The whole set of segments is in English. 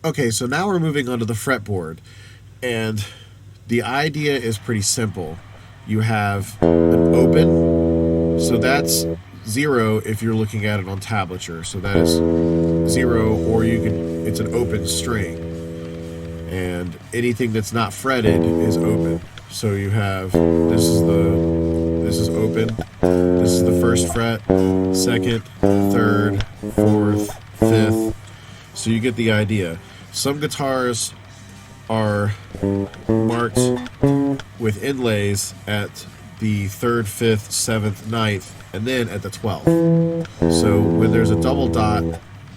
Okay, so now we're moving on to the fretboard, and the idea is pretty simple. You have an open, so that's 0 if you're looking at it on tablature. So that is 0, or it's an open string. And anything that's not fretted is open. So you have, this is open. This is the first fret, second, third, fourth, fifth. So you get the idea. Some guitars are marked with inlays at the 3rd, 5th, 7th, 9th, and then at the 12th. So when there's a double dot,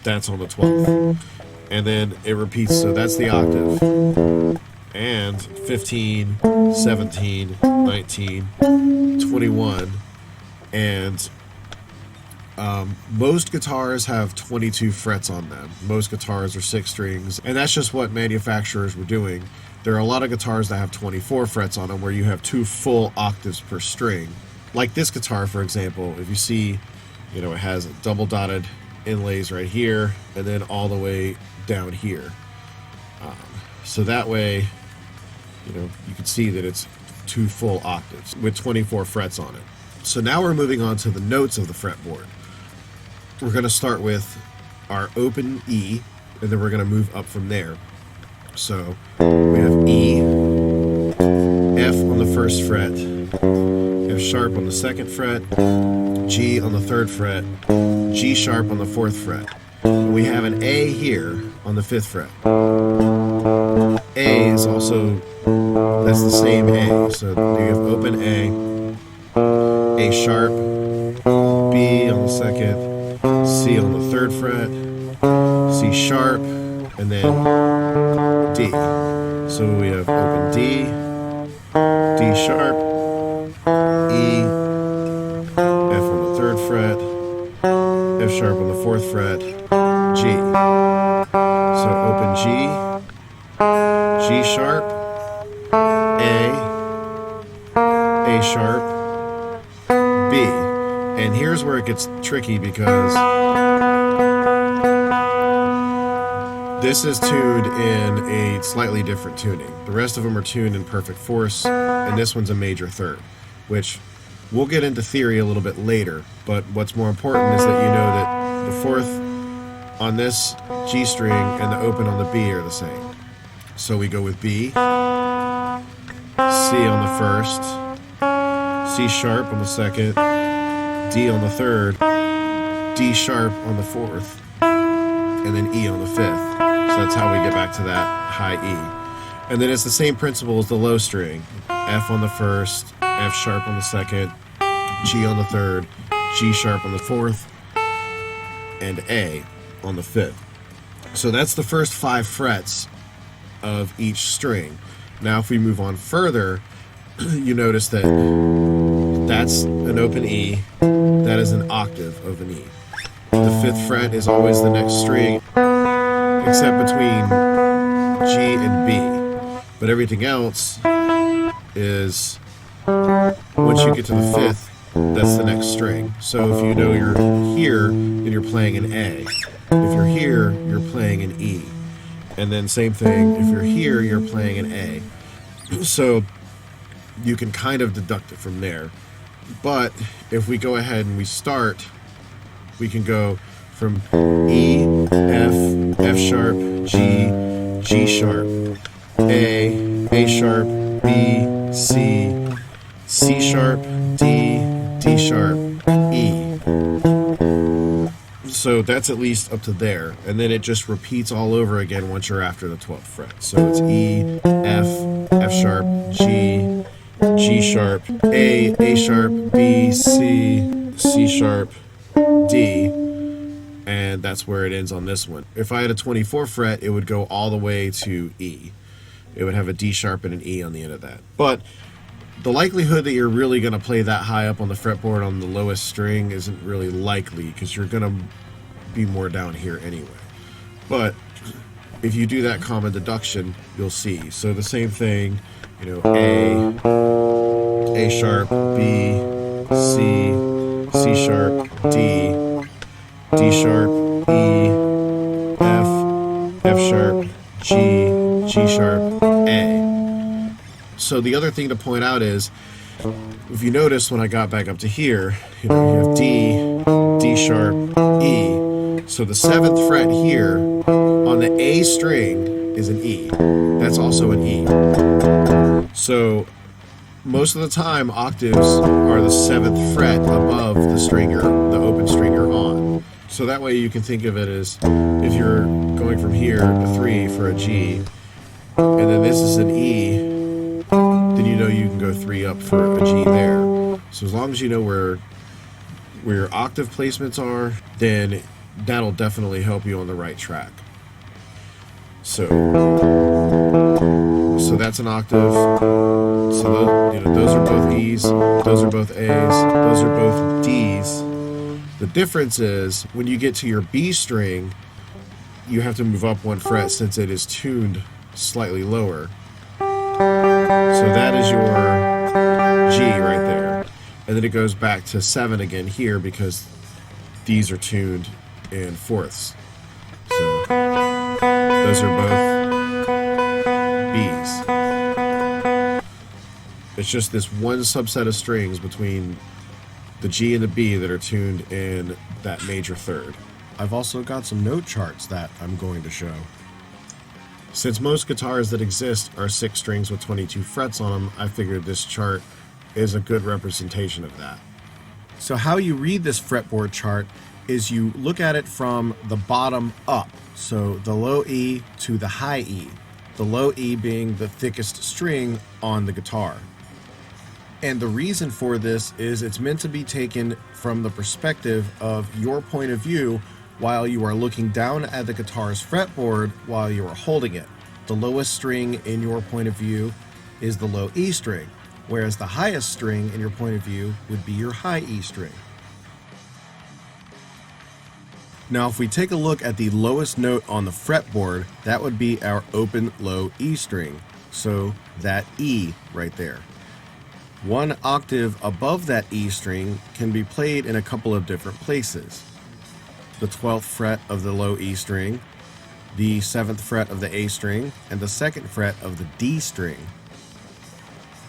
that's on the 12th. And then it repeats, so that's the octave. And 15, 17, 19, 21, and most guitars have 22 frets on them. Most guitars are 6 strings, and that's just what manufacturers were doing. There are a lot of guitars that have 24 frets on them, where you have 2 full octaves per string. Like this guitar, for example, if you see, it has double dotted inlays right here, and then all the way down here. So that way, you can see that it's 2 full octaves with 24 frets on it. So now we're moving on to the notes of the fretboard. We're going to start with our open E, and then we're going to move up from there. So we have E, F on the 1st fret, F sharp on the 2nd fret, G on the 3rd fret, G sharp on the 4th fret. And we have an A here on the 5th fret. A is also, that's the same A. So you have open A sharp, B on the 2nd, C on the 3rd fret, C sharp, and then D. So we have open D, D sharp, E, F on the 3rd fret, F sharp on the 4th fret, G. So open G, G sharp, A sharp, B. And here's where it gets tricky, because this is tuned in a slightly different tuning. The rest of them are tuned in perfect fourths, and this one's a major 3rd, which we'll get into theory a little bit later. But what's more important is that you know that the 4th on this G string and the open on the B are the same. So we go with B, C on the 1st, C sharp on the 2nd, D on the 3rd, D sharp on the 4th, and then E on the 5th. So that's how we get back to that high E. And then it's the same principle as the low string. F on the 1st, F sharp on the 2nd, G on the 3rd, G sharp on the 4th, and A on the 5th. So that's the first 5 frets of each string. Now if we move on further, you notice that that's an open E, that is an octave of an E. The 5th fret is always the next string, except between G and B. But everything else is, once you get to the 5th, that's the next string. So if you know you're here, then you're playing an A. If you're here, you're playing an E. And then same thing, if you're here, you're playing an A. So you can kind of deduct it from there. But if we go ahead and we start, we can go from E, F, F sharp, G, G sharp, A sharp, B, C, C sharp, D, D sharp, E. So that's at least up to there. And then it just repeats all over again once you're after the 12th fret. So it's E, F, F sharp, G, G sharp, A sharp, B, C, C sharp, D, and that's where it ends on this one. If I had a 24 fret, it would go all the way to E. It would have a D sharp and an E on the end of that. But the likelihood that you're really going to play that high up on the fretboard on the lowest string isn't really likely, because you're going to be more down here anyway. But if you do that common deduction, you'll see. So the same thing, A sharp, B, C, C sharp, D, D sharp, E, F, F sharp, G sharp, A. So the other thing to point out is, if you notice when I got back up to here, you have D, D sharp, E. So the 7th fret here on the A string is an E. That's also an E. So most of the time, octaves are the 7th fret above the string the open string you're on. So that way you can think of it as if you're going from here to 3 for a G, and then this is an E, then you know you can go 3 up for a G there. So as long as you know where your octave placements are, then that'll definitely help you on the right track. So that's an octave. So those are both E's, those are both A's, those are both D's. The difference is when you get to your B string, you have to move up 1 fret since it is tuned slightly lower. So that is your G right there. And then it goes back to 7 again here because these are tuned in fourths. So those are both B's. It's just this one subset of strings between the G and the B that are tuned in that major third. I've also got some note charts that I'm going to show. Since most guitars that exist are 6 strings with 22 frets on them, I figured this chart is a good representation of that. So how you read this fretboard chart is you look at it from the bottom up. So the low E to the high E. The low E being the thickest string on the guitar. And the reason for this is it's meant to be taken from the perspective of your point of view while you are looking down at the guitar's fretboard while you are holding it. The lowest string in your point of view is the low E string, whereas the highest string in your point of view would be your high E string. Now if we take a look at the lowest note on the fretboard, that would be our open low E string, so that E right there. 1 octave above that E string can be played in a couple of different places. The 12th fret of the low E string, the 7th fret of the A string, and the 2nd fret of the D string.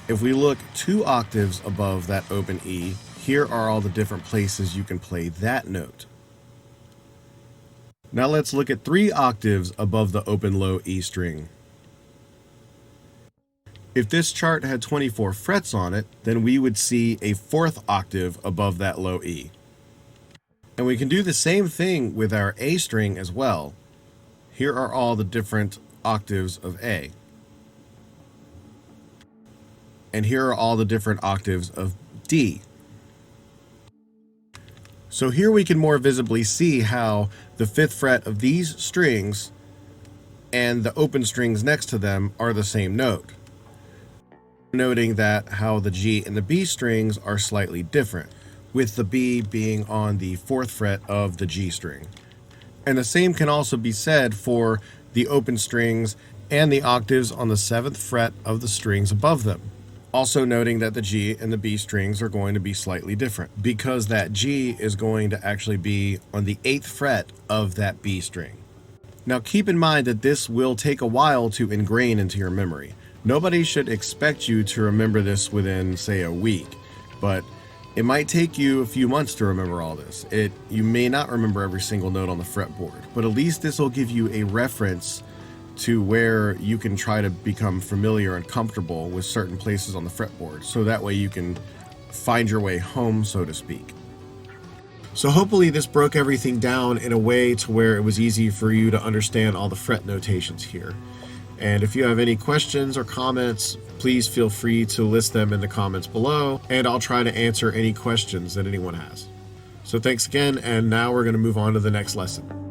If we look 2 octaves above that open E, here are all the different places you can play that note. Now let's look at 3 octaves above the open low E string. If this chart had 24 frets on it, then we would see a 4th octave above that low E. And we can do the same thing with our A string as well. Here are all the different octaves of A. And here are all the different octaves of D. So here we can more visibly see how the 5th fret of these strings and the open strings next to them are the same note. Noting that how the G and the B strings are slightly different, with the B being on the 4th fret of the G string. And the same can also be said for the open strings and the octaves on the 7th fret of the strings above them. Also noting that the G and the B strings are going to be slightly different because that G is going to actually be on the 8th fret of that B string. Now keep in mind that this will take a while to ingrain into your memory. Nobody should expect you to remember this within, say, a week, but it might take you a few months to remember all this. You may not remember every single note on the fretboard, but at least this will give you a reference to where you can try to become familiar and comfortable with certain places on the fretboard, so that way you can find your way home, so to speak. So hopefully this broke everything down in a way to where it was easy for you to understand all the fret notations here. And if you have any questions or comments, please feel free to list them in the comments below, and I'll try to answer any questions that anyone has. So thanks again, and now we're going to move on to the next lesson.